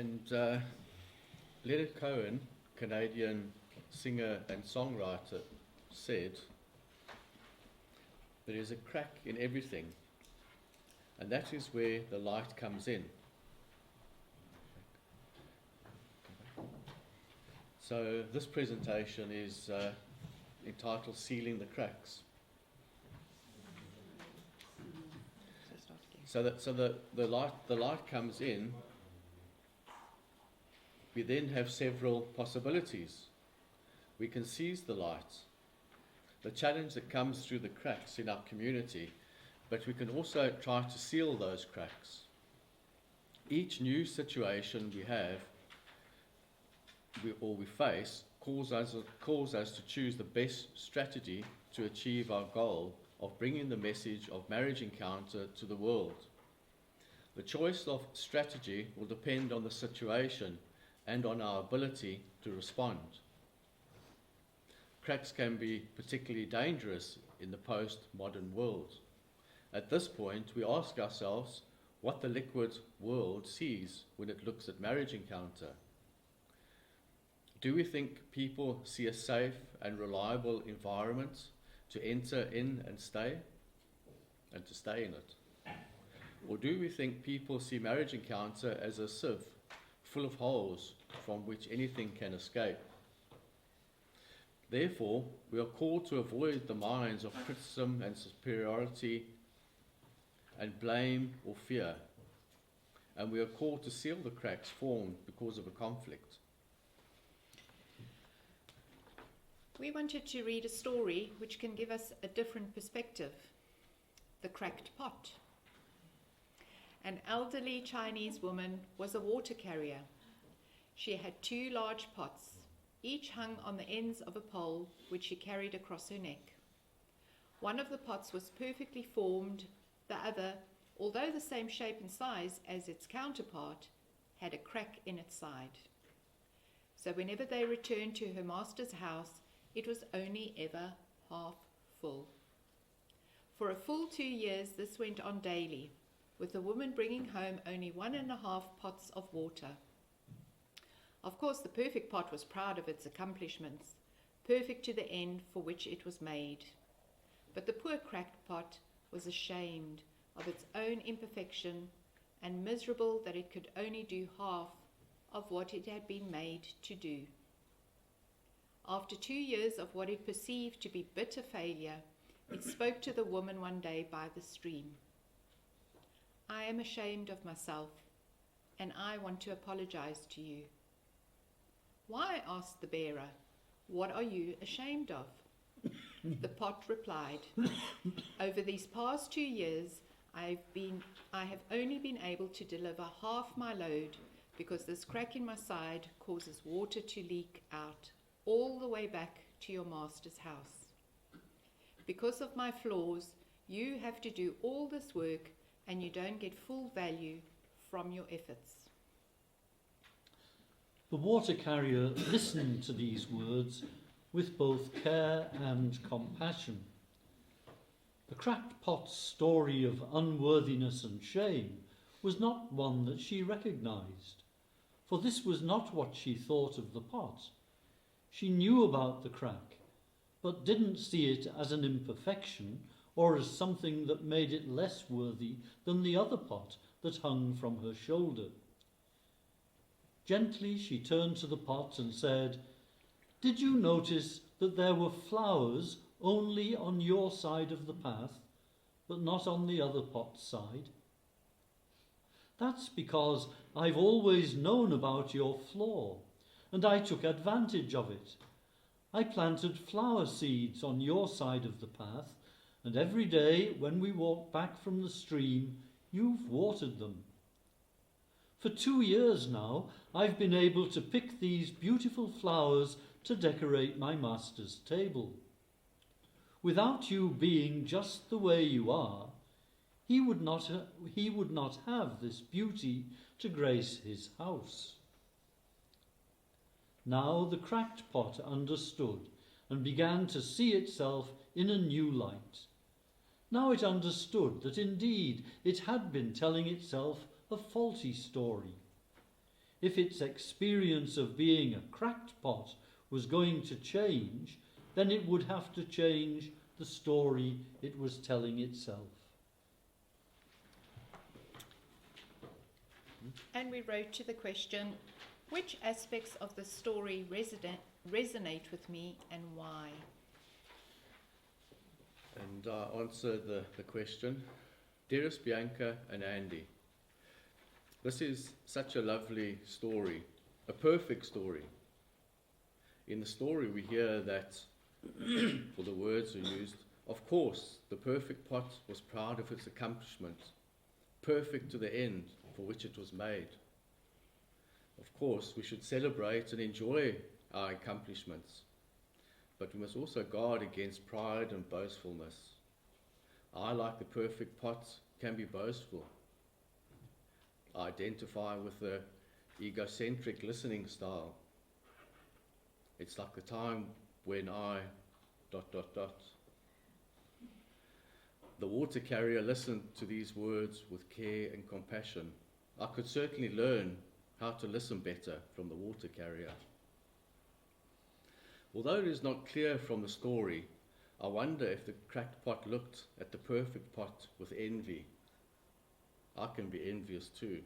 And Leonard Cohen, Canadian singer and songwriter, said, "There is a crack in everything, and that is where the light comes in." So this presentation is entitled Sealing the Cracks. So the light comes in. We then have several possibilities. We can seize the light, the challenge that comes through the cracks in our community, but we can also try to seal those cracks. Each new situation we have we face calls us to choose the best strategy to achieve our goal of bringing the message of Marriage Encounter to the world. The choice of strategy will depend on the situation and on our ability to respond. Cracks can be particularly dangerous in the post-modern world. At this point, we ask ourselves what the liquid world sees when it looks at Marriage Encounter. Do we think people see a safe and reliable environment to enter in and to stay in it? Or do we think people see Marriage Encounter as a sieve full of holes from which anything can escape? Therefore, we are called to avoid the minds of criticism and superiority and blame or fear. And we are called to seal the cracks formed because of a conflict. We wanted to read a story which can give us a different perspective. The Cracked Pot. An elderly Chinese woman was a water carrier. She had 2 large pots, each hung on the ends of a pole which she carried across her neck. One of the pots was perfectly formed, the other, although the same shape and size as its counterpart, had a crack in its side. So whenever they returned to her master's house, it was only ever half full. For a full 2 years this went on daily, with the woman bringing home only 1.5 pots of water. Of course, the perfect pot was proud of its accomplishments, perfect to the end for which it was made. But the poor cracked pot was ashamed of its own imperfection and miserable that it could only do half of what it had been made to do. After 2 years of what it perceived to be bitter failure, it spoke to the woman one day by the stream. "I am ashamed of myself, and I want to apologize to you." "Why?" asked the bearer. "What are you ashamed of?" The pot replied, "Over these past 2 years, I have only been able to deliver half my load because this crack in my side causes water to leak out all the way back to your master's house. Because of my flaws, you have to do all this work and you don't get full value from your efforts." The water carrier listened to these words with both care and compassion. The cracked pot's story of unworthiness and shame was not one that she recognized, for this was not what she thought of the pot. She knew about the crack, but didn't see it as an imperfection or as something that made it less worthy than the other pot that hung from her shoulder. Gently she turned to the pot and said, "Did you notice that there were flowers only on your side of the path, but not on the other pot's side? That's because I've always known about your flaw, and I took advantage of it. I planted flower seeds on your side of the path, and every day when we walk back from the stream, you've watered them. For 2 years now, I've been able to pick these beautiful flowers to decorate my master's table. Without you being just the way you are, he would not have this beauty to grace his house." Now the cracked pot understood and began to see itself in a new light. Now it understood that indeed it had been telling itself a faulty story. if its experience of being a cracked pot was going to change, then it would have to change the story it was telling itself. And we wrote to the question, which aspects of the story resonate with me and why? And I answered the question. Dearest Bianca and Andy, this is such a lovely story, a perfect story. In the story we hear that, or the words are used, of course the perfect pot was proud of its accomplishment, perfect to the end for which it was made. Of course we should celebrate and enjoy our accomplishments, but we must also guard against pride and boastfulness. I, like the perfect pot, can be boastful. I identify with the egocentric listening style. It's like the time when I ... The water carrier listened to these words with care and compassion. I could certainly learn how to listen better from the water carrier. Although it is not clear from the story, I wonder if the cracked pot looked at the perfect pot with envy. I can be envious too,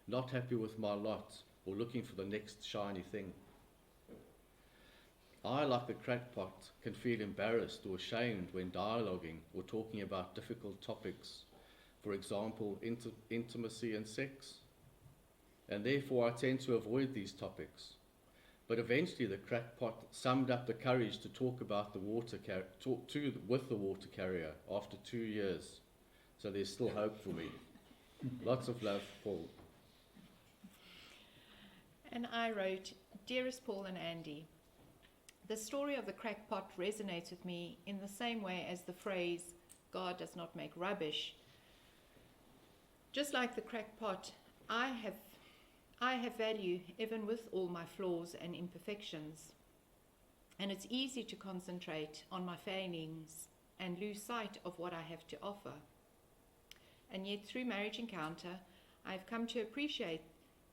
not happy with my lot or looking for the next shiny thing. I, like the cracked pot, can feel embarrassed or ashamed when dialoguing or talking about difficult topics, for example, intimacy and sex, and therefore I tend to avoid these topics. But eventually the cracked pot summed up the courage to talk about the with the water carrier after 2 years. So there's still hope for me. Lots of love, Paul. And I wrote, Dearest Paul and Andy, the story of the cracked pot resonates with me in the same way as the phrase, God does not make rubbish. Just like the cracked pot, I have value even with all my flaws and imperfections. And it's easy to concentrate on my failings and lose sight of what I have to offer. And yet through Marriage Encounter, I've come to appreciate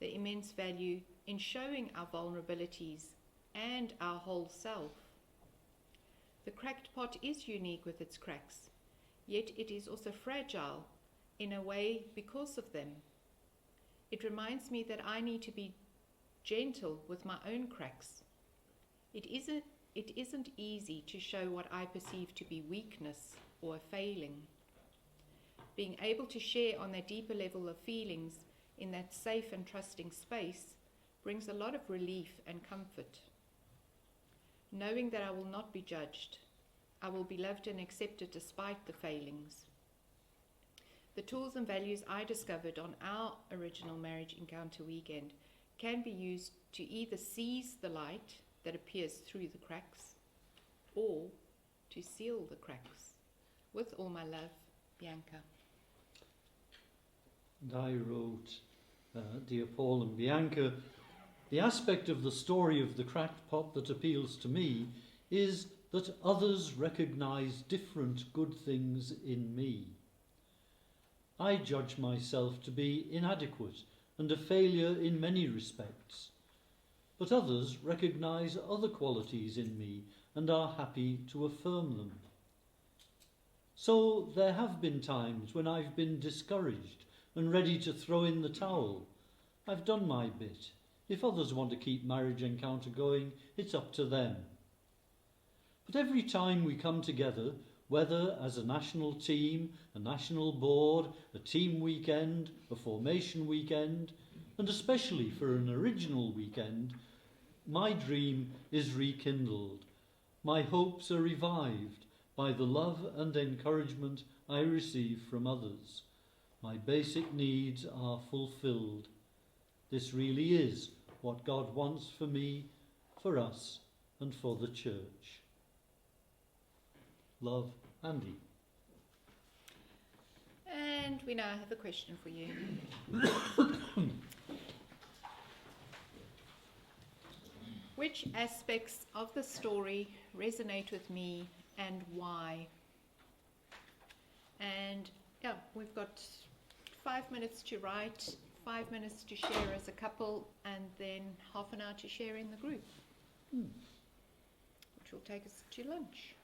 the immense value in showing our vulnerabilities and our whole self. The cracked pot is unique with its cracks, yet it is also fragile in a way because of them. It reminds me that I need to be gentle with my own cracks. It isn't easy to show what I perceive to be weakness or a failing. Being able to share on that deeper level of feelings in that safe and trusting space brings a lot of relief and comfort. Knowing that I will not be judged, I will be loved and accepted despite the failings. The tools and values I discovered on our original Marriage Encounter weekend can be used to either seize the light that appears through the cracks or to seal the cracks. With all my love, Bianca. And I wrote, Dear Paul and Bianca, the aspect of the story of the cracked pot that appeals to me is that others recognise different good things in me. I judge myself to be inadequate and a failure in many respects, but others recognise other qualities in me and are happy to affirm them. So there have been times when I've been discouraged and ready to throw in the towel. I've done my bit. If others want to keep Marriage Encounter going, it's up to them. But every time we come together, whether as a national team, a national board, a team weekend, a formation weekend, and especially for an original weekend, my dream is rekindled. My hopes are revived by the love and encouragement I receive from others. My basic needs are fulfilled. This really is what God wants for me, for us, and for the church. Love, Andy. And we now have a question for you. Which aspects of the story resonate with me and why? And yeah, we've got 5 minutes to write 5 minutes to share as a couple, and then half an hour to share in the group, which will take us to lunch.